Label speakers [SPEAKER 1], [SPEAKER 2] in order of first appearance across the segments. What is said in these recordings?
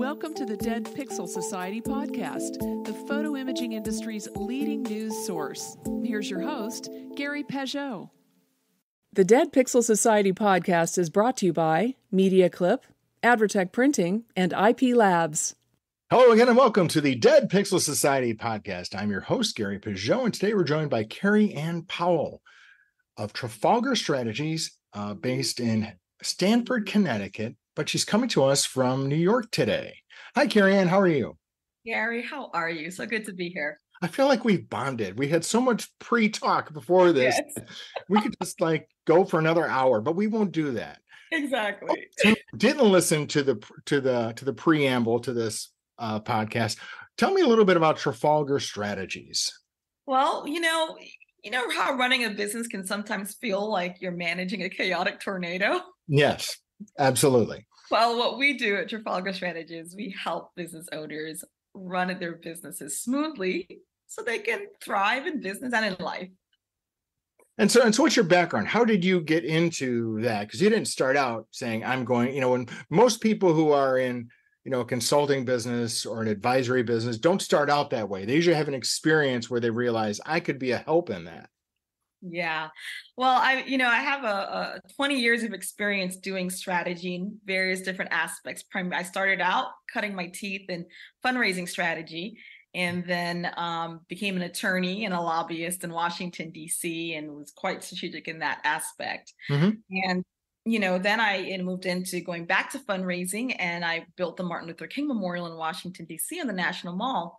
[SPEAKER 1] Welcome to the Dead Pixel Society podcast, the photo imaging industry's leading news source. Here's your host, Gary Pageau. The Dead Pixel Society podcast is brought to you by Media Clip, Advertech Printing, and IP Labs.
[SPEAKER 2] Hello again, and welcome to the Dead Pixel Society podcast. I'm your host, Gary Pageau, and today we're joined by Kerry-Ann Powell of Trafalgar Strategies, based in Stamford, Connecticut, but she's coming to us from New York today. Hi, Kerry-Ann, how are you?
[SPEAKER 3] Gary, how are you? So good to be here.
[SPEAKER 2] I feel like we've bonded. We had so much pre-talk before this. Yes. We could just go for another hour, but we won't do that.
[SPEAKER 3] Exactly.
[SPEAKER 2] Didn't listen to the preamble to this podcast. Tell me a little bit about Trafalgar Strategies.
[SPEAKER 3] Well, you know how running a business can sometimes feel like you're managing a chaotic tornado?
[SPEAKER 2] Yes, absolutely.
[SPEAKER 3] Well, what we do at Trafalgar Strategies, we help business owners run their businesses smoothly so they can thrive in business and in life.
[SPEAKER 2] And so what's your background? How did you get into that? Because you didn't start out saying, I'm going, when most people who are in, a consulting business or an advisory business don't start out that way. They usually have an experience where they realize I could be a help in that.
[SPEAKER 3] Yeah. Well, I have a 20 years of experience doing strategy in various different aspects. I started out cutting my teeth in fundraising strategy, and then became an attorney and a lobbyist in Washington, D.C., and was quite strategic in that aspect.
[SPEAKER 2] Mm-hmm.
[SPEAKER 3] And, then I moved into going back to fundraising, and I built the Martin Luther King Memorial in Washington, D.C. on the National Mall.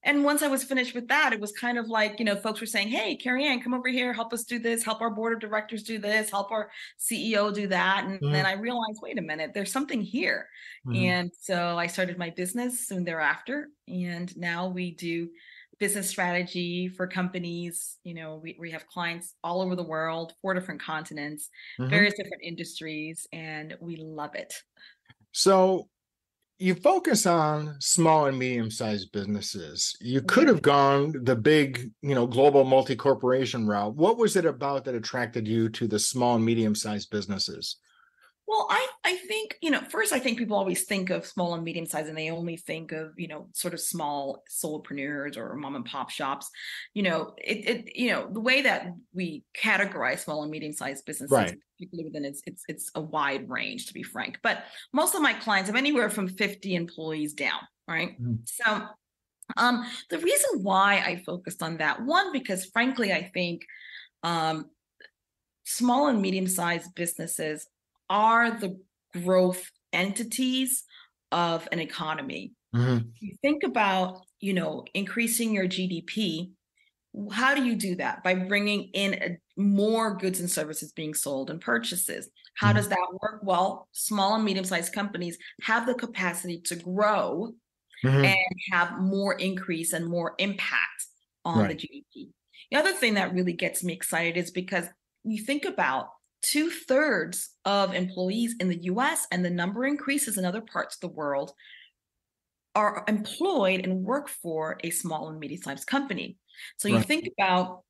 [SPEAKER 3] And once I was finished with that, it was kind of like, folks were saying, hey, Kerry-Ann, come over here, help us do this, help our board of directors do this, help our CEO do that. And then I realized, wait a minute, there's something here. And so I started my business soon thereafter. And now we do business strategy for companies. We have clients all over the world, 4 different continents, various different industries, and we love it.
[SPEAKER 2] So you focus on small and medium-sized businesses. You could have gone the big, global multi-corporation route. What was it about that attracted you to the small and medium-sized businesses?
[SPEAKER 3] Well, I think, first, I think people always think of small and medium-sized, and they only think of, sort of small solopreneurs or mom and pop shops. The way that we categorize small and medium-sized businesses,
[SPEAKER 2] right,
[SPEAKER 3] particularly within it's a wide range, to be frank. But most of my clients have anywhere from 50 employees down, right? So the reason why I focused on that, one, because frankly, I think small and medium-sized businesses are the growth entities of an economy. You think about, increasing your GDP. How do you do that? By bringing in more goods and services being sold and purchases. How does that work? Well, small and medium-sized companies have the capacity to grow and have more increase and more impact on the GDP. The other thing that really gets me excited is because you think about 2/3 of employees in the US, and the number increases in other parts of the world, are employed and work for a small and medium-sized company. So you think about,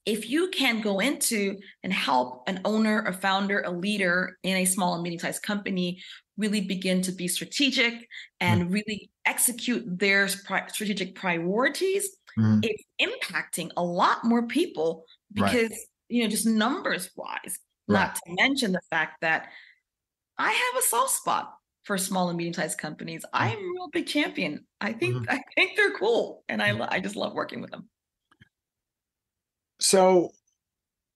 [SPEAKER 3] if you can go into and help an owner, a founder, a leader in a small and medium-sized company really begin to be strategic and really execute their strategic priorities, it's impacting a lot more people because, just numbers wise. Not to mention the fact that I have a soft spot for small and medium-sized companies. I'm a real big champion. I think they're cool, and I just love working with them.
[SPEAKER 2] So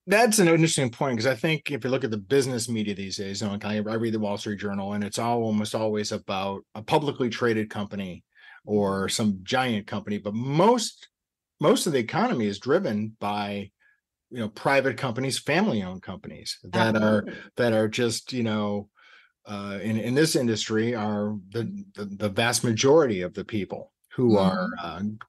[SPEAKER 2] that's an interesting point, because I think if you look at the business media these days, I read the Wall Street Journal, and it's almost always about a publicly traded company or some giant company, but most of the economy is driven by private companies, family-owned companies that are just, in this industry are the vast majority of the people who are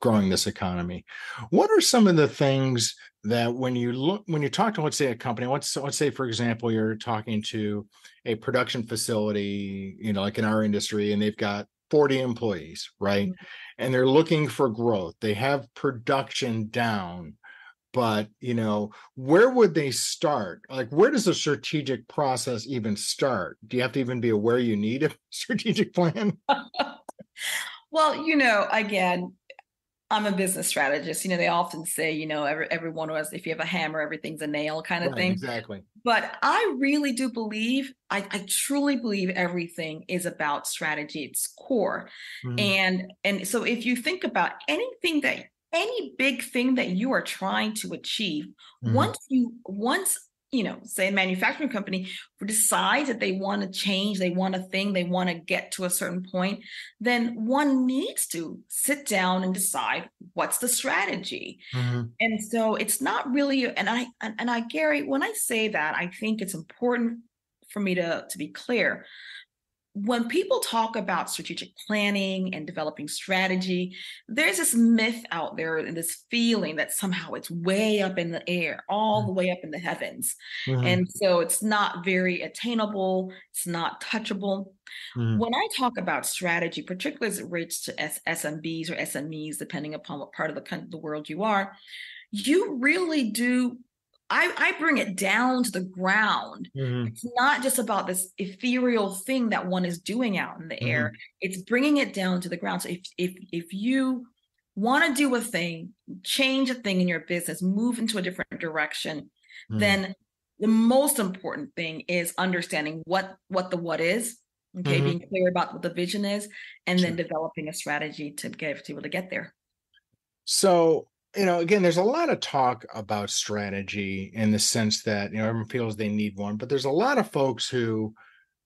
[SPEAKER 2] growing this economy. What are some of the things that when you talk to, let's say, a company, let's say, for example, you're talking to a production facility, like in our industry, and they've got 40 employees, right? And they're looking for growth. They have production down. But, where would they start? Like, where does the strategic process even start? Do you have to even be aware you need a strategic plan?
[SPEAKER 3] Well, again, I'm a business strategist. They often say, every one of us, if you have a hammer, everything's a nail kind of
[SPEAKER 2] Right,
[SPEAKER 3] thing.
[SPEAKER 2] exactly.
[SPEAKER 3] But I really do believe, I truly believe everything is about strategy. It's core. And so if you think about any big thing that you are trying to achieve, once say a manufacturing company decides that they want to change, they want to get to a certain point, then one needs to sit down and decide what's the strategy. And so it's not really, and I, Gary, when I say that, I think it's important for me to be clear. When people talk about strategic planning and developing strategy, there's this myth out there and this feeling that somehow it's way up in the air, all the way up in the heavens. And so it's not very attainable. It's not touchable. When I talk about strategy, particularly as it relates to SMBs or SMEs, depending upon what part of the world you are, you really do. I bring it down to the ground. It's not just about this ethereal thing that one is doing out in the air. It's bringing it down to the ground. So if you want to do a thing, change a thing in your business, move into a different direction, then the most important thing is understanding what the what is. Okay, being clear about what the vision is, and then developing a strategy to be able to get there.
[SPEAKER 2] So, again, there's a lot of talk about strategy in the sense that, everyone feels they need one, but there's a lot of folks who,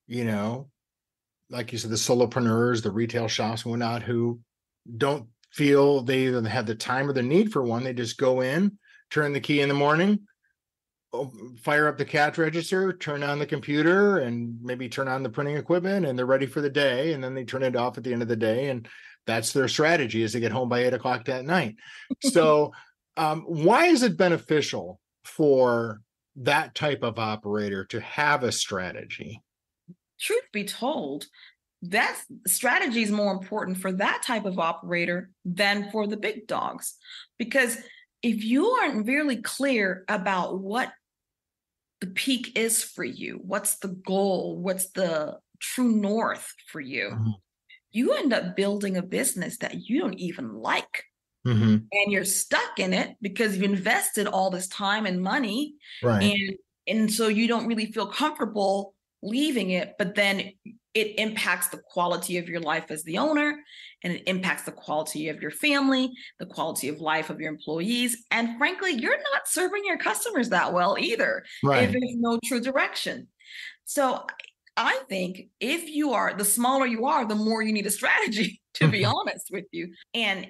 [SPEAKER 2] like you said, the solopreneurs, the retail shops and whatnot, who don't feel they either have the time or the need for one. They just go in, turn the key in the morning, fire up the cash register, turn on the computer, and maybe turn on the printing equipment, and they're ready for the day. And then they turn it off at the end of the day. And that's their strategy, is to get home by 8 o'clock that night. So why is it beneficial for that type of operator to have a strategy?
[SPEAKER 3] Truth be told, that strategy is more important for that type of operator than for the big dogs. Because if you aren't really clear about what the peak is for you, what's the goal, what's the true north for you, you end up building a business that you don't even like. And you're stuck in it because you've invested all this time and money.
[SPEAKER 2] Right.
[SPEAKER 3] And so you don't really feel comfortable leaving it, but then it impacts the quality of your life as the owner, and it impacts the quality of your family, the quality of life of your employees. And frankly, you're not serving your customers that well either, if there's no true direction. So I think if you are, the smaller you are, the more you need a strategy, to be honest with you. And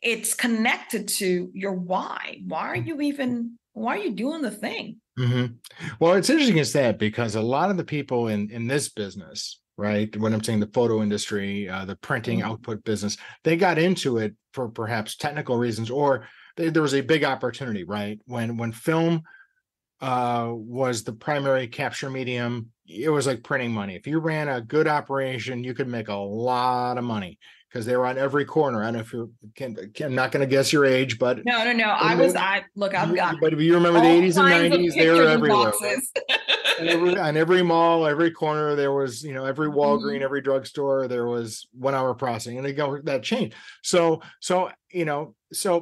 [SPEAKER 3] it's connected to your why. Why are you doing the thing?
[SPEAKER 2] Well, it's interesting as that, because a lot of the people in this business, right, when I'm saying the photo industry, the printing output business, they got into it for perhaps technical reasons, or there was a big opportunity, right? When film was the primary capture medium, it was like printing money. If you ran a good operation, you could make a lot of money, because they were on every corner. I don't know if you can, I'm not going to guess your age, but
[SPEAKER 3] no. I've got,
[SPEAKER 2] but if you remember the 80s and 90s, they were everywhere. Right? On every mall, every corner, there was, every Walgreens, every drugstore, there was 1 hour processing, and that changed. So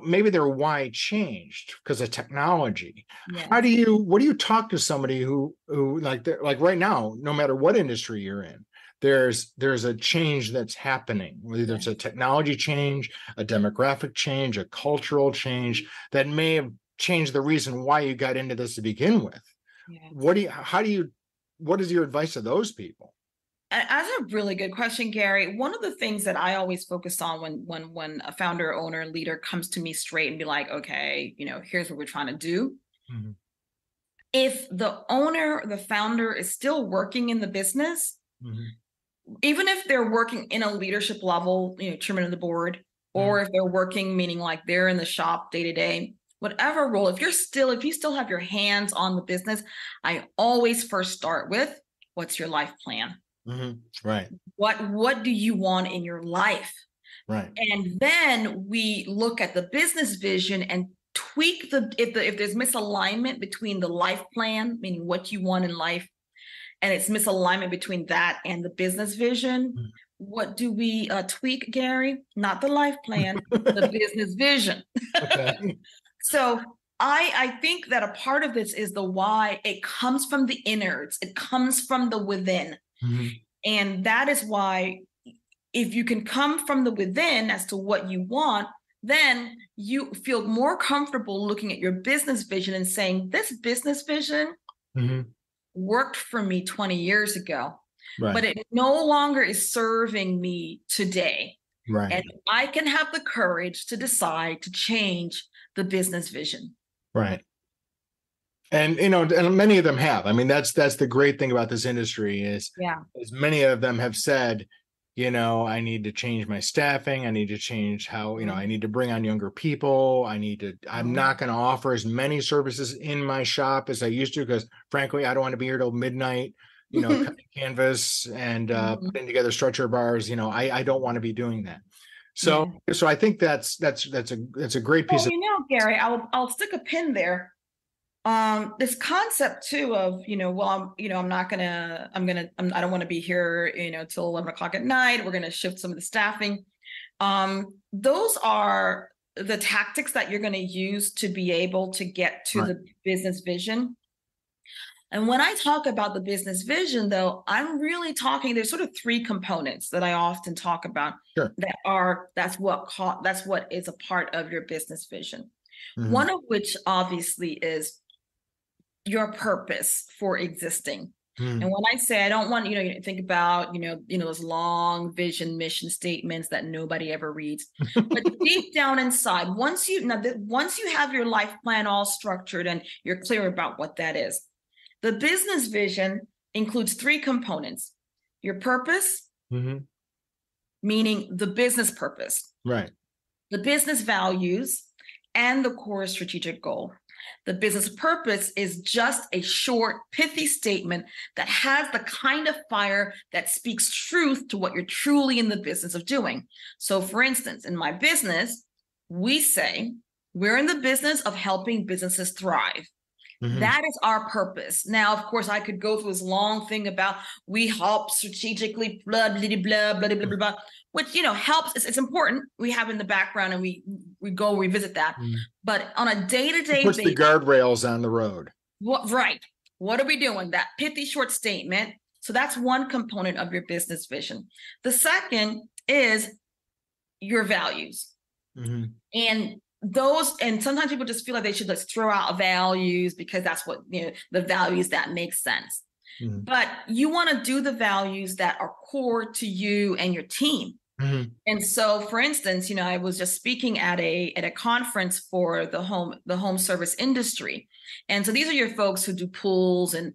[SPEAKER 2] maybe their why changed because of technology. Yes. What do you talk to somebody who like right now, no matter what industry you're in, there's a change that's happening, whether it's a technology change, a demographic change, a cultural change that may have changed the reason why you got into this to begin with. Yeah. What is your advice to those people?
[SPEAKER 3] That's a really good question, Gary. One of the things that I always focus on when a founder, owner, leader comes to me straight and be like, okay, here's what we're trying to do. If the owner, the founder is still working in the business, even if they're working in a leadership level, chairman of the board, or if they're working, meaning like they're in the shop day to day, whatever role, if you still have your hands on the business, I always first start with, what's your life plan?
[SPEAKER 2] Right.
[SPEAKER 3] What do you want in your life?
[SPEAKER 2] Right.
[SPEAKER 3] And then we look at the business vision and tweak if there's misalignment between the life plan, meaning what you want in life, and it's misalignment between that and the business vision, what do we tweak, Gary? Not the life plan, the business vision.
[SPEAKER 2] Okay.
[SPEAKER 3] So I think that a part of this is the why. It comes from the innards. It comes from the within.
[SPEAKER 2] Mm-hmm.
[SPEAKER 3] And that is why if you can come from the within as to what you want, then you feel more comfortable looking at your business vision and saying, this business vision
[SPEAKER 2] Mm-hmm.
[SPEAKER 3] worked for me 20 years ago,
[SPEAKER 2] Right.
[SPEAKER 3] but it no longer is serving me today.
[SPEAKER 2] Right.
[SPEAKER 3] And I can have the courage to decide to change the business vision.
[SPEAKER 2] Right. And, and many of them have. I mean, that's the great thing about this industry is many of them have said, I need to change my staffing. I need to change how, I need to bring on younger people. I'm not going to offer as many services in my shop as I used to, because frankly, I don't want to be here till midnight, cutting canvas and putting together stretcher bars. I don't want to be doing that. So I think that's a great piece of,
[SPEAKER 3] Gary, I'll stick a pin there. This concept too of, I don't want to be here, till 11 o'clock at night. We're going to shift some of the staffing. Those are the tactics that you're going to use to be able to get to the business vision. And when I talk about the business vision, though, I'm really talking, there's sort of three components that I often talk about that's what is a part of your business vision. Mm-hmm. One of which obviously is your purpose for existing. And when I say, I don't want, to think about, those long vision mission statements that nobody ever reads, but deep down inside, once you have your life plan all structured and you're clear about what that is, the business vision includes three components: your purpose, meaning the business purpose,
[SPEAKER 2] right?
[SPEAKER 3] The business values, and the core strategic goal. The business purpose is just a short, pithy statement that has the kind of fire that speaks truth to what you're truly in the business of doing. So for instance, in my business, we say we're in the business of helping businesses thrive. Mm-hmm. That is our purpose. Now, of course, I could go through this long thing about we help strategically, blah, blah, blah, blah, blah, blah, blah, which, helps. It's important. We have in the background and we go revisit that. Mm-hmm. But on a day-to-day
[SPEAKER 2] basis. Puts the guardrails on the road.
[SPEAKER 3] Right. What are we doing? That pithy short statement. So that's one component of your business vision. The second is your values. Mm-hmm. And sometimes people just feel like they should just throw out values because that's what, the values that make sense. Mm-hmm. But you want to do the values that are core to you and your team. Mm-hmm. And so, for instance, I was just speaking at a conference for the home service industry. And so these are your folks who do pools and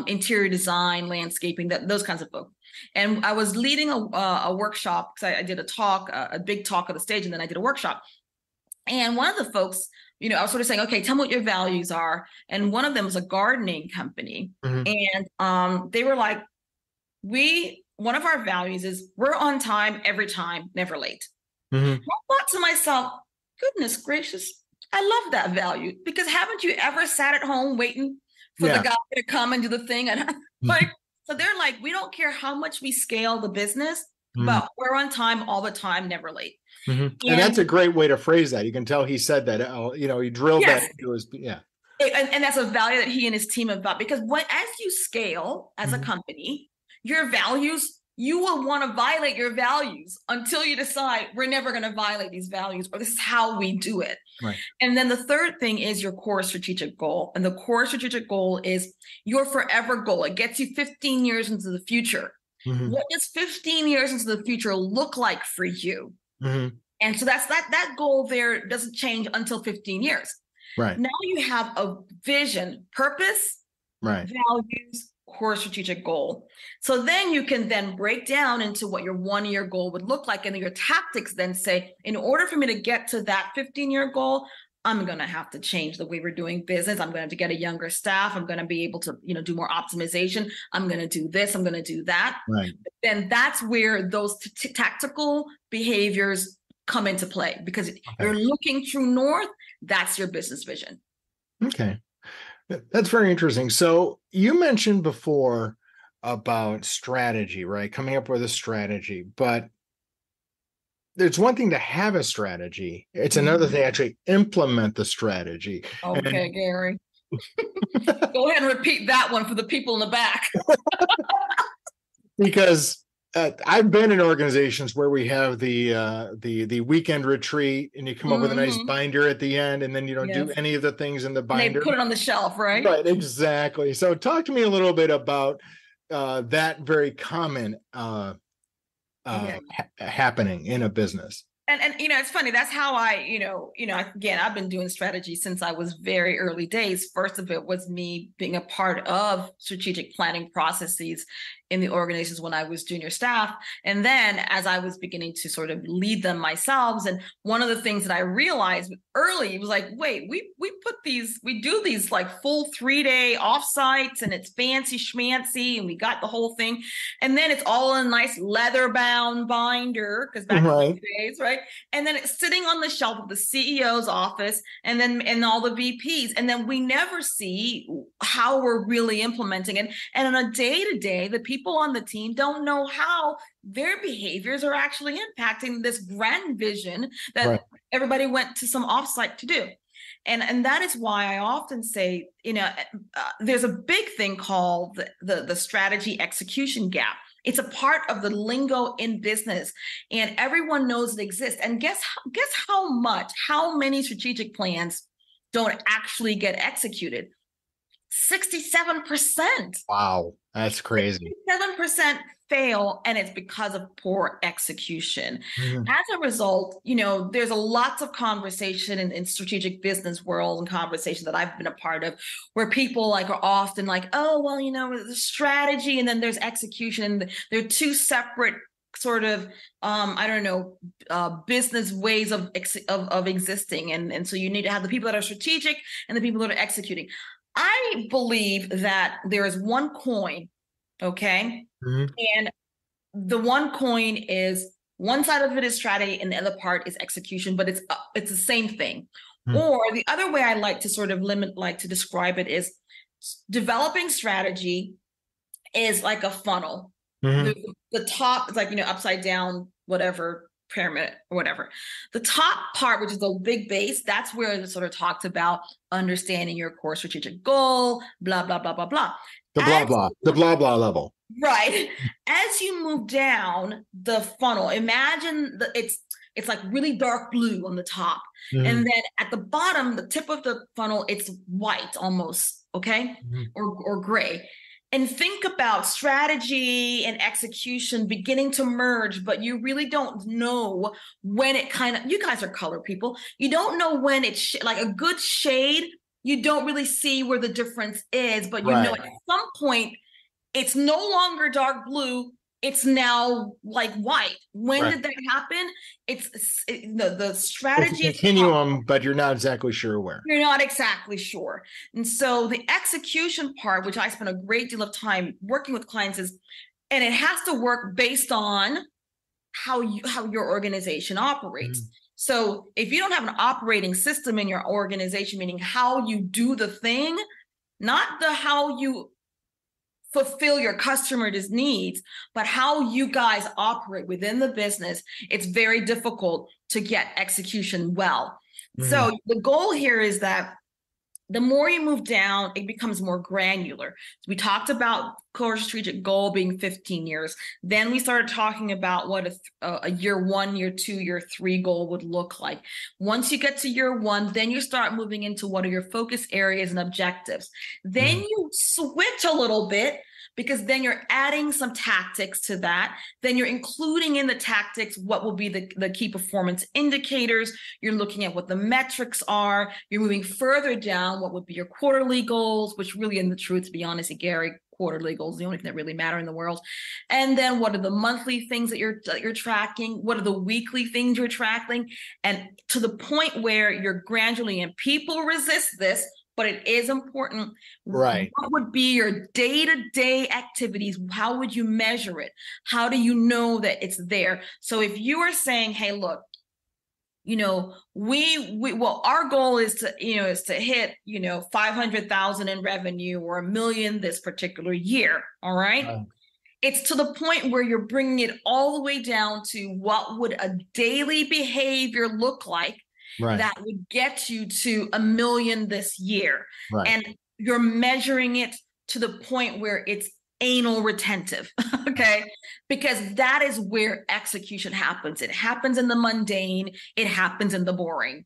[SPEAKER 3] interior design, landscaping, those kinds of folks. And I was leading a workshop because I did a big talk on the stage, and then I did a workshop. And one of the folks, I was sort of saying, okay, tell me what your values are. And one of them was a gardening company. Mm-hmm. And they were like, one of our values is we're on time, every time, never late. Mm-hmm. I thought to myself, goodness gracious, I love that value, because haven't you ever sat at home waiting for the guy to come and do the thing? And so they're like, we don't care how much we scale the business, but we're on time all the time, never late.
[SPEAKER 2] Mm-hmm. And that's a great way to phrase that. You can tell he said that, he drilled that into his,
[SPEAKER 3] And that's a value that he and his team have got, because as you scale as a company, your values, you will want to violate your values until you decide we're never going to violate these values, or this is how we do it. Right. And then the third thing is your core strategic goal. And the core strategic goal is your forever goal. It gets you 15 years into the future. Mm-hmm. What does 15 years into the future look like for you? Mm-hmm. And so that's that goal there doesn't change until 15 years. Right. Now you have a vision, purpose, values, core strategic goal. So then you can then break down into what your 1-year goal would look like. And then your tactics then say, in order for me to get to that 15-year goal, I'm going to have to change the way we're doing business. I'm going to have to get a younger staff. I'm going to be able to, do more optimization. I'm going to do this. I'm going to do that. Right. But then that's where those tactical behaviors come into play, because you're looking true north. That's your business vision.
[SPEAKER 2] Okay. That's very interesting. So you mentioned before about strategy, right? Coming up with a strategy, but there's one thing to have a strategy. It's another thing to actually implement the strategy.
[SPEAKER 3] Okay, Gary. Go ahead and repeat that one for the people in the back.
[SPEAKER 2] Because I've been in organizations where we have the weekend retreat, and you come up with a nice binder at the end, and then you don't do any of the things in the binder.
[SPEAKER 3] They put it on the shelf, right?
[SPEAKER 2] Right, exactly. So talk to me a little bit about that very common happening in a business.
[SPEAKER 3] And it's funny, that's how I, again, I've been doing strategy since I was very early days. First of it was me being a part of strategic planning processes in the organizations when I was junior staff. And then as I was beginning to sort of lead them myself, and one of the things that I realized early was like, wait, we do these like full 3-day offsites, and it's fancy schmancy, and we got the whole thing. And then it's all in a nice leather bound binder, because back in the days, right? And then it's sitting on the shelf of the CEO's office, and all the VPs. And then we never see how we're really implementing it. And on a day-to-day, the people on the team don't know how their behaviors are actually impacting this grand vision that everybody went to some offsite to do. And that is why I often say, there's a big thing called the strategy execution gap. It's a part of the lingo in business, and everyone knows it exists. And guess how many strategic plans don't actually get executed? 67%.
[SPEAKER 2] Wow, that's crazy.
[SPEAKER 3] 7% fail, and it's because of poor execution. As a result, there's lots of conversation in strategic business world and conversation that I've been a part of, where people are often like, oh, well, the strategy and then there's execution, and they're two separate sort of business ways of existing, and so you need to have the people that are strategic and the people that are executing. I believe that there is one coin, okay? And the one coin is, one side of it is strategy and the other part is execution, but it's the same thing. Or the other way I like to sort of describe it is, developing strategy is like a funnel. The top is like, upside down, whatever, pyramid or whatever. The top part, which is the big base, that's where it sort of talked about understanding your core strategic goal, blah, blah, blah, blah, blah.
[SPEAKER 2] The blah, blah level.
[SPEAKER 3] Right. As you move down the funnel, imagine it's like really dark blue on the top. And then at the bottom, the tip of the funnel, it's white almost, okay? Or gray. And think about strategy and execution beginning to merge, but you really don't know when it you guys are color people. You don't know when it's like a good shade. You don't really see where the difference is, but you know at some point it's no longer dark blue. It's now like white. When did that happen? It's the strategy.
[SPEAKER 2] It's a continuum, but you're not exactly sure where.
[SPEAKER 3] You're not exactly sure. And so the execution part, which I spend a great deal of time working with clients, and it has to work based on how your organization operates. So if you don't have an operating system in your organization, meaning how you do the thing, not how you fulfill your customers' needs, but how you guys operate within the business, it's very difficult to get execution well. So the goal here is that the more you move down, it becomes more granular. So we talked about core strategic goal being 15 years. Then we started talking about what a year 1, year 2, year 3 goal would look like. Once you get to year 1, then you start moving into what are your focus areas and objectives. Then you switch a little bit, because then you're adding some tactics to that. Then you're including in the tactics what will be the key performance indicators. You're looking at what the metrics are. You're moving further down, what would be your quarterly goals, which really, in the truth, to be honest, Gary, quarterly goals, the only thing that really matter in the world. And then what are the monthly things that you're tracking? What are the weekly things you're tracking? And to the point where you're gradually, and people resist this, but it is important.
[SPEAKER 2] Right.
[SPEAKER 3] What would be your day-to-day activities? How would you measure it? How do you know that it's there? So if you are saying, hey, look, well, our goal is to hit 500,000 in revenue or $1 million this particular year. All right. It's to the point where you're bringing it all the way down to what would a daily behavior look like that would get you to $1 million this year. And you're measuring it to the point where it's anal retentive, okay? Because that is where execution happens. It happens in the mundane. It happens in the boring.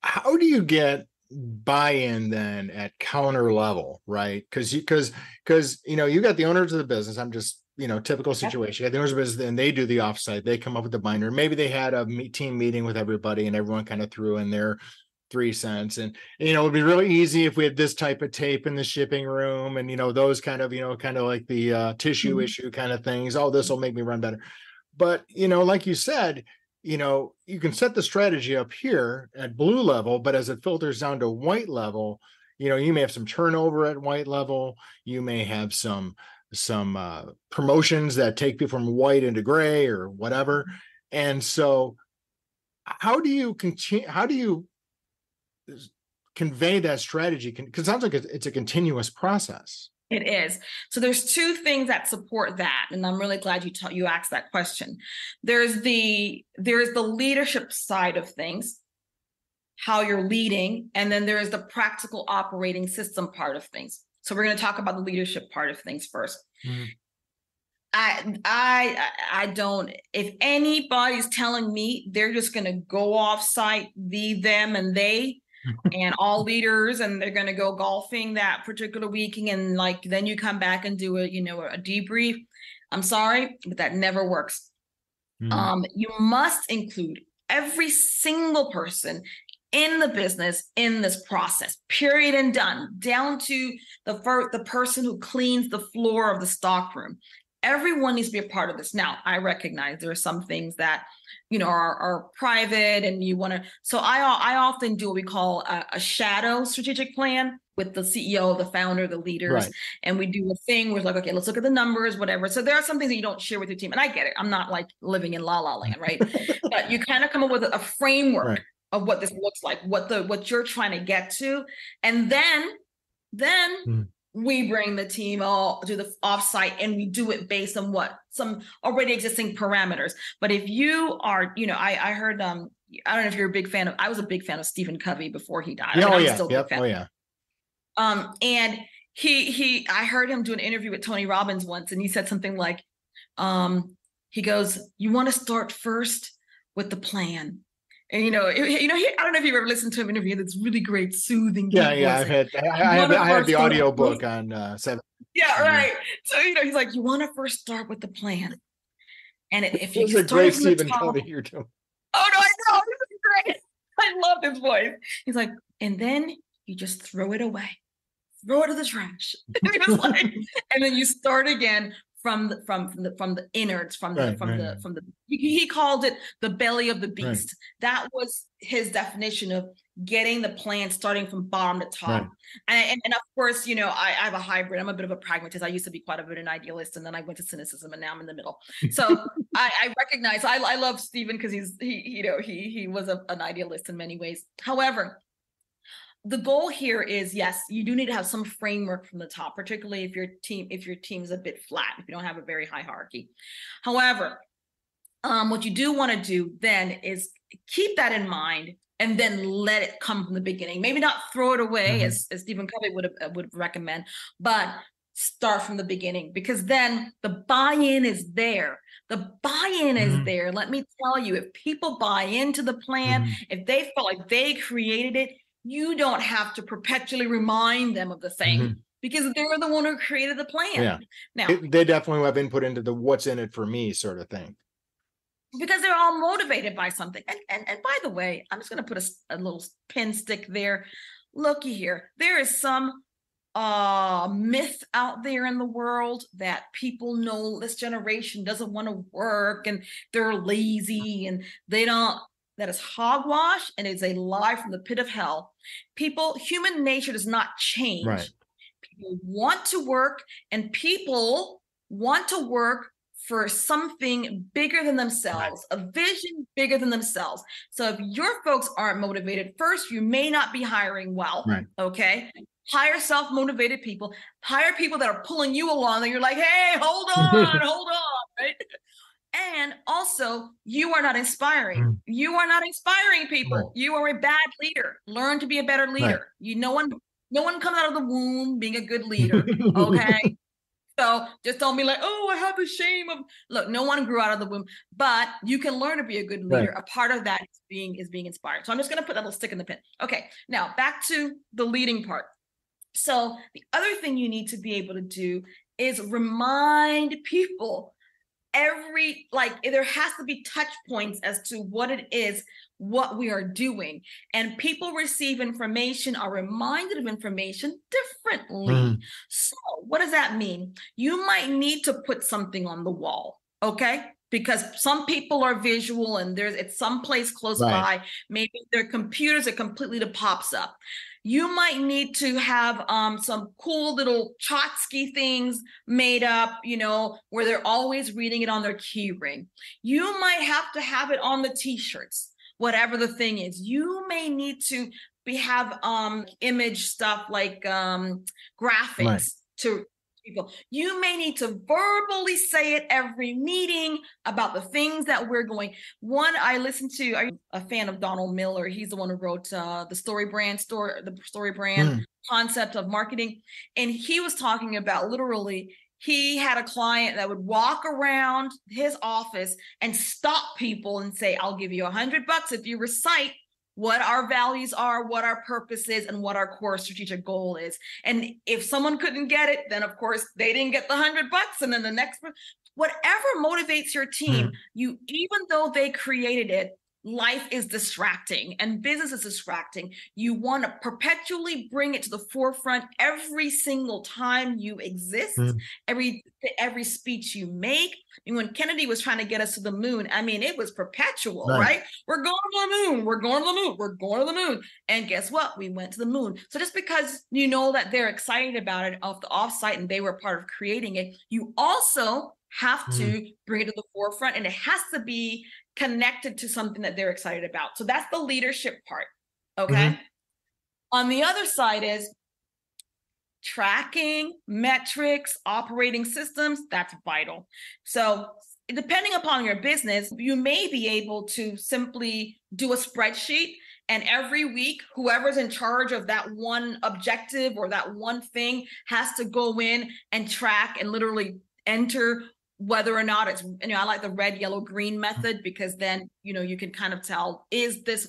[SPEAKER 2] How do you get buy-in then at counter level, right? Because you got the owners of the business. I'm just, typical situation. You got the owners of the business, and they do the offsite. They come up with the binder. Maybe they had a team meeting with everybody, and everyone kind of threw in their 3 cents. And it would be really easy if we had this type of tape in the shipping room, and those kind of like the tissue issue kind of things. Oh, this will make me run better. But like you said, you can set the strategy up here at blue level, but as it filters down to white level, you may have some turnover at white level. You may have some promotions that take people from white into gray or whatever. And so how do you convey that strategy? Because it sounds like it's a continuous process.
[SPEAKER 3] It is. So there's 2 things that support that, and I'm really glad you asked that question. There's the leadership side of things, how you're leading, and then there's the practical operating system part of things. So we're going to talk about the leadership part of things first. Mm-hmm. I don't, if anybody's telling me they're just going to go off site, them and they, and all leaders, and they're going to go golfing that particular weekend, and then you come back and do a debrief. I'm sorry, but that never works. Mm-hmm. You must include every single person in the business in this process, period and done, down to the person who cleans the floor of the stockroom. Everyone needs to be a part of this. Now, I recognize there are some things that are private, and you want to. So I often do what we call a shadow strategic plan with the CEO, the founder, the leaders, and we do a thing where it's like, okay, let's look at the numbers, whatever. So there are some things that you don't share with your team, and I get it. I'm not like living in la la land, right? But you kind of come up with a framework of what this looks like, what you're trying to get to, and then we bring the team all to the offsite, and we do it based on some already existing parameters. But if you are, I heard, I don't know if you're a big fan of. I was a big fan of Stephen Covey before he died. And I heard him do an interview with Tony Robbins once, and he said something like, he goes, "You want to start first with the plan." And I don't know if you've ever listened to him interview. That's really great, soothing.
[SPEAKER 2] I have the audio book on 7.
[SPEAKER 3] Yeah, right. So he's like, you want to first start with the plan, and if you
[SPEAKER 2] start a great Stephen Covey here too.
[SPEAKER 3] Oh no, I know, this is great. I love his voice. He's like, and then you just throw it away, throw it to the trash, and then you start again. From the innards, he called it the belly of the beast. That was his definition of getting the plan starting from bottom to top. And of course, I have a hybrid. I'm a bit of a pragmatist. I used to be quite a bit an idealist, and then I went to cynicism, and now I'm in the middle. So I recognize I love Stephen because he was an idealist in many ways. However, the goal here is, yes, you do need to have some framework from the top, particularly if your team is a bit flat, if you don't have a very high hierarchy. However, what you do want to do then is keep that in mind, and then let it come from the beginning. Maybe not throw it away as Stephen Covey would recommend, but start from the beginning, because then the buy-in is there. The buy-in is there. Let me tell you, if people buy into the plan, if they felt like they created it, you don't have to perpetually remind them of the thing because they're the one who created the plan.
[SPEAKER 2] Yeah. Now, they definitely have input into the what's in it for me sort of thing.
[SPEAKER 3] Because they're all motivated by something. And by the way, I'm just going to put a little pin stick there. Looky here. There is some myth out there in the world that people know this generation doesn't want to work and they're lazy and they don't. That is hogwash, and it's a lie from the pit of hell. Human nature does not change. Right. People want to work, and people want to work for something bigger than themselves, a vision bigger than themselves. So if your folks aren't motivated, first, you may not be hiring well. Okay. Hire self-motivated people, hire people that are pulling you along and you're like, hey, hold on, right? And also, you are not inspiring. You are not inspiring people. You are a bad leader. Learn to be a better leader. No one comes out of the womb being a good leader. Okay. So just don't be like, oh, I have the shame of, look, no one grew out of the womb, but you can learn to be a good leader. A part of that is being inspired. So I'm just going to put that little stick in the pin. Okay. Now back to the leading part. So the other thing you need to be able to do is remind people there has to be touch points as to what it is, what we are doing. And people receive information, are reminded of information differently. So what does that mean? You might need to put something on the wall, okay? Because some people are visual and it's someplace close by. Maybe their computers are completely pops up. You might need to have some cool little Trotsky things made up, where they're always reading it on their key ring. You might have to have it on the t-shirts, whatever the thing is. You may need to have image stuff like graphics to people. You may need to verbally say it every meeting about the things that we're going. I listened to, are you a fan of Donald Miller? He's the one who wrote the story brand concept of marketing. And he was talking about literally, he had a client that would walk around his office and stop people and say, I'll give you $100 if you recite what our values are, what our purpose is, and what our core strategic goal is. And if someone couldn't get it, then of course they didn't get the $100. And then the next one, whatever motivates your team, even though they created it, life is distracting and business is distracting. You want to perpetually bring it to the forefront every single time you exist, every speech you make. And when Kennedy was trying to get us to the moon, I mean, it was perpetual, right? We're going to the moon. We're going to the moon. We're going to the moon. And guess what? We went to the moon. So just because you know that they're excited about it off the offsite and they were part of creating it, you also have to bring it to the forefront, and it has to be connected to something that they're excited about. So that's the leadership part. Okay. On the other side is tracking, metrics, operating systems. That's vital. So depending upon your business, you may be able to simply do a spreadsheet, and every week, whoever's in charge of that one objective or that one thing has to go in and track and literally enter whether or not it's, I like the red, yellow, green method, because then, you can kind of tell, is this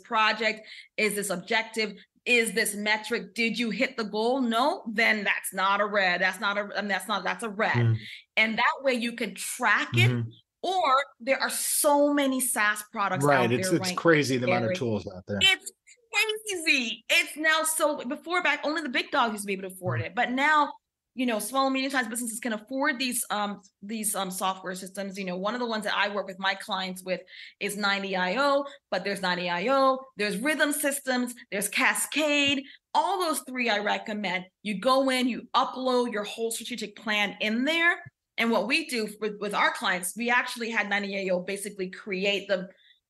[SPEAKER 3] project, is this objective, is this metric, did you hit the goal? No, then that's not a red. That's a red. And that way you can track it. Or there are so many SaaS products out there.
[SPEAKER 2] It's crazy the amount of tools out there.
[SPEAKER 3] It's crazy. It's now back only the big dogs used to be able to afford it, but now small and medium-sized businesses can afford these software systems. One of the ones that I work with my clients with is 90IO, but there's 90IO, there's Rhythm Systems, there's Cascade. All those three I recommend. You go in, you upload your whole strategic plan in there. And what we do with our clients, we actually had 90IO basically create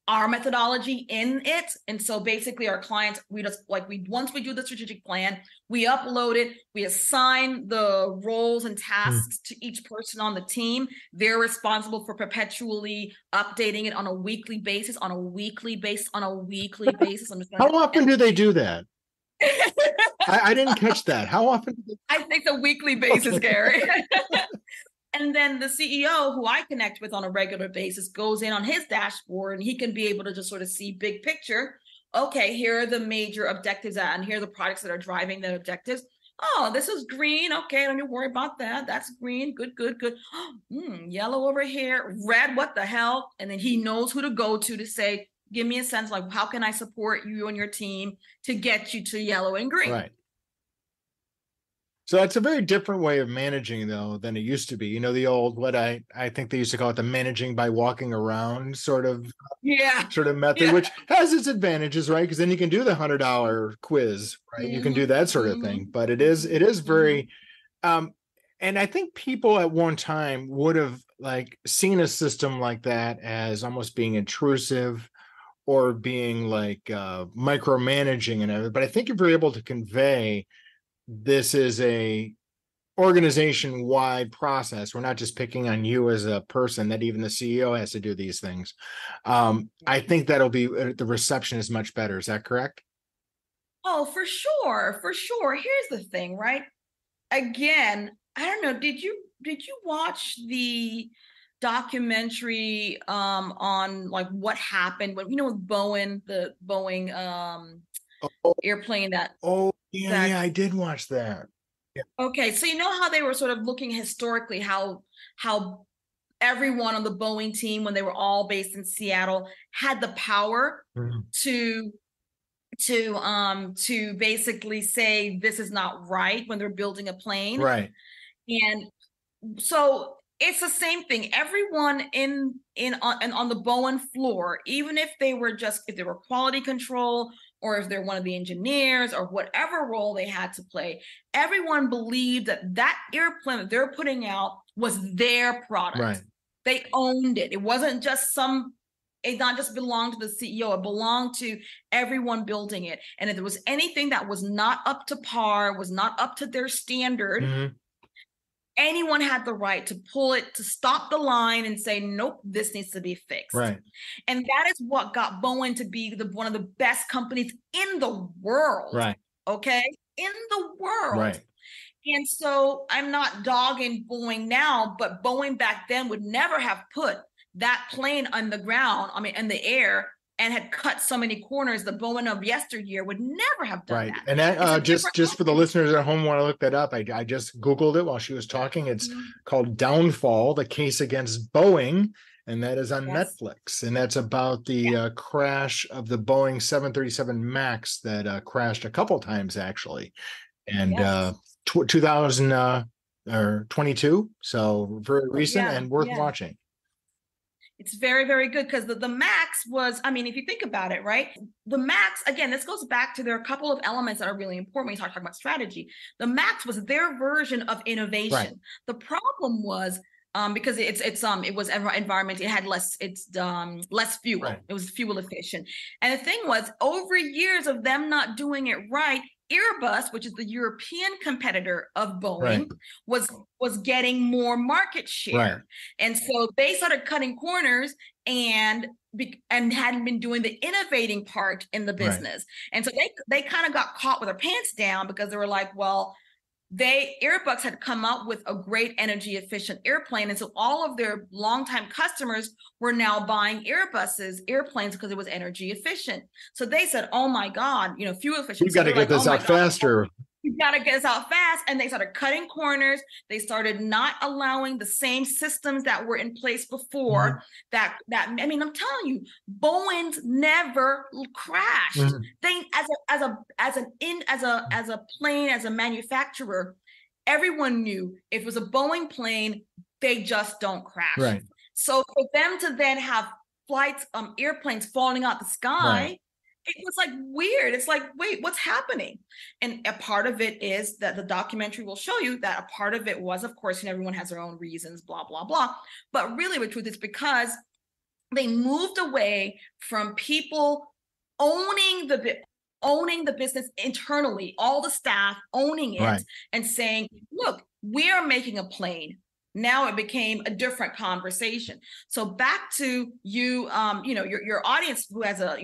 [SPEAKER 3] our methodology in it. And so basically our clients, once we do the strategic plan, we upload it, we assign the roles and tasks to each person on the team. They're responsible for perpetually updating it on a weekly basis.
[SPEAKER 2] How often do they do that? I didn't catch that. How often?
[SPEAKER 3] I think a weekly basis, Gary. And then the CEO, who I connect with on a regular basis, goes in on his dashboard and he can be able to just sort of see big picture. Okay, here are the major objectives and here are the products that are driving the objectives. Oh, this is green. Okay, don't you worry about that. That's green. Good. Yellow over here. Red, what the hell? And then he knows who to go to say, give me a sense like, how can I support you and your team to get you to yellow and green?
[SPEAKER 2] Right. So that's a very different way of managing, though, than it used to be. The old, what I think they used to call it the managing by walking around sort of method, which has its advantages, right? Because then you can do the $100 quiz, right? You can do that sort of thing. But it is very, and And I think people at one time would have like seen a system like that as almost being intrusive or being like micromanaging and everything. But I think if you're able to convey this is a organization-wide process, we're not just picking on you as a person, that even the CEO has to do these things. I think that'll be the reception is much better. Is that correct?
[SPEAKER 3] Oh, for sure, for sure. Here's the thing, right? Again, I don't know. Did you watch the documentary on like what happened when with Boeing, the Boeing
[SPEAKER 2] Oh,
[SPEAKER 3] airplane that
[SPEAKER 2] yeah, I did watch that. Yeah.
[SPEAKER 3] Okay, so you know how they were sort of looking historically how everyone on the Boeing team, when they were all based in Seattle, had the power to basically say this is not right when they're building a plane.
[SPEAKER 2] Right.
[SPEAKER 3] And so it's the same thing. Everyone on the Boeing floor, even if they were quality control or if they're one of the engineers or whatever role they had to play, everyone believed that airplane that they're putting out was their product.
[SPEAKER 2] Right.
[SPEAKER 3] They owned it. It wasn't just it not just belonged to the CEO, it belonged to everyone building it. And if there was anything that was not up to par, was not up to their standard, anyone had the right to pull it, to stop the line and say, nope, this needs to be fixed.
[SPEAKER 2] Right.
[SPEAKER 3] And that is what got Boeing to be one of the best companies in the world.
[SPEAKER 2] Right.
[SPEAKER 3] Okay. In the world.
[SPEAKER 2] Right.
[SPEAKER 3] And so I'm not dogging Boeing now, but Boeing back then would never have put that plane on the ground, in the air, and had cut so many corners. The Boeing of yesteryear would never have done that.
[SPEAKER 2] And that just for the listeners at home want to look that up, I just Googled it while she was talking. It's called Downfall, the Case Against Boeing, and that is on Netflix. And that's about the crash of the Boeing 737 MAX that crashed a couple times, actually. And 2022, so very recent and worth watching.
[SPEAKER 3] It's very, very good because the MAX was, if you think about it, right? The MAX, again, this goes back to there are a couple of elements that are really important when you start talking about strategy. The MAX was their version of innovation. Right. The problem was because it was environment, it had less fuel. Right. It was fuel efficient. And the thing was, over years of them not doing it right, Airbus, which is the European competitor of Boeing, was getting more market share. Right. And so they started cutting corners and hadn't been doing the innovating part in the business. Right. And so they kind of got caught with their pants down because they were like, well, Airbus had come up with a great energy efficient airplane. And so all of their longtime customers were now buying airplanes because it was energy efficient. So they said, oh my God, fuel efficient.
[SPEAKER 2] You've got to get this out faster.
[SPEAKER 3] You've got to get us out fast. And they started cutting corners. They started not allowing the same systems that were in place before. I'm telling you, Boeing's never crashed. They, as a plane, as a manufacturer, everyone knew if it was a Boeing plane, they just don't crash. Right. So for them to then have airplanes falling out the sky, it was like weird. It's like, wait, what's happening? And a part of it is that the documentary will show you that a part of it was, of course, everyone has their own reasons, blah, blah, blah. But really the truth is because they moved away from people owning the business internally, all the staff owning it and saying, look, we are making a plane. Now it became a different conversation. So back to you, your audience who has a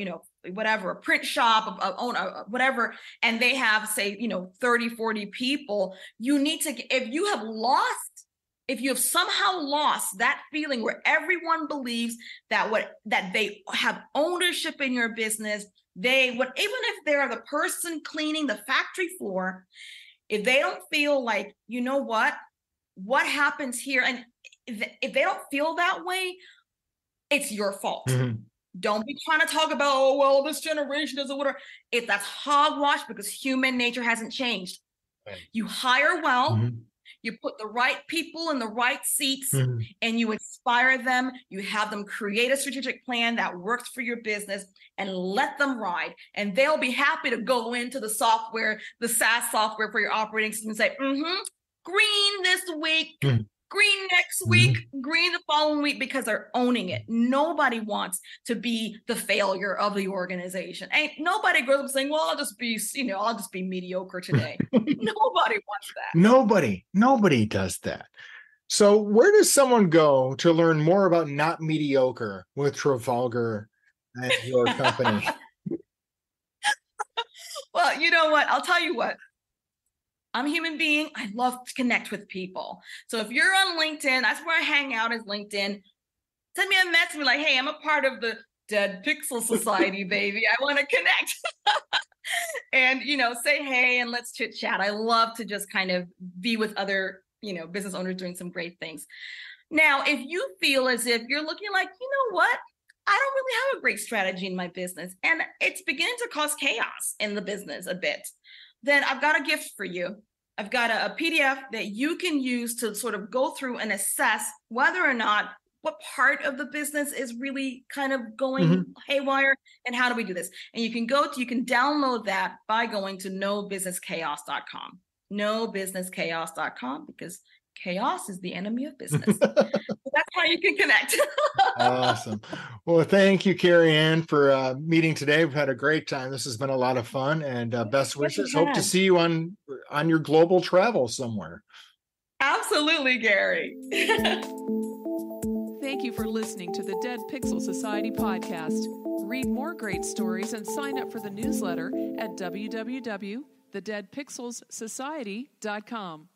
[SPEAKER 3] print shop, whatever, and they have, say, 30, 40 people, you need to, if you have somehow lost that feeling where everyone believes that they have ownership in your business, even if they're the person cleaning the factory floor, if they don't feel like, what happens here, and if they don't feel that way, it's your fault. Don't be trying to talk about, this generation doesn't whatever. If that's hogwash, because human nature hasn't changed. Right. You hire well, you put the right people in the right seats, and you inspire them. You have them create a strategic plan that works for your business and let them ride. And they'll be happy to go into the software, the SaaS software for your operating system and say, green this week,
[SPEAKER 2] Mm.
[SPEAKER 3] green next week, green the following week, because they're owning it. Nobody wants to be the failure of the organization. Ain't nobody grows up saying, well, I'll just be mediocre today. Nobody wants that.
[SPEAKER 2] Nobody does that. So where does someone go to learn more about not mediocre with Trafalgar and your company?
[SPEAKER 3] Well, you know what? I'll tell you what. I'm a human being. I love to connect with people. So if you're on LinkedIn, that's where I hang out, is LinkedIn. Send me a message, be like, hey, I'm a part of the Dead Pixel Society, baby. I want to connect. And, say hey, and let's chit chat. I love to just kind of be with other, business owners doing some great things. Now, if you feel as if you're looking like, you know what? I don't really have a great strategy in my business, and it's beginning to cause chaos in the business a bit, then I've got a gift for you. I've got a PDF that you can use to sort of go through and assess whether or not what part of the business is really kind of going haywire, and how do we do this? And you can download that by going to nobusinesschaos.com. Nobusinesschaos.com, because chaos is the enemy of business. So that's how you can connect.
[SPEAKER 2] Awesome. Well, thank you, Kerry-Ann, for meeting today. We've had a great time. This has been a lot of fun, and best wishes. Hope to see you on your global travel somewhere.
[SPEAKER 1] Absolutely, Gary. Thank you for listening to the Dead Pixel Society podcast. Read more great stories and sign up for the newsletter at www.thedeadpixelssociety.com.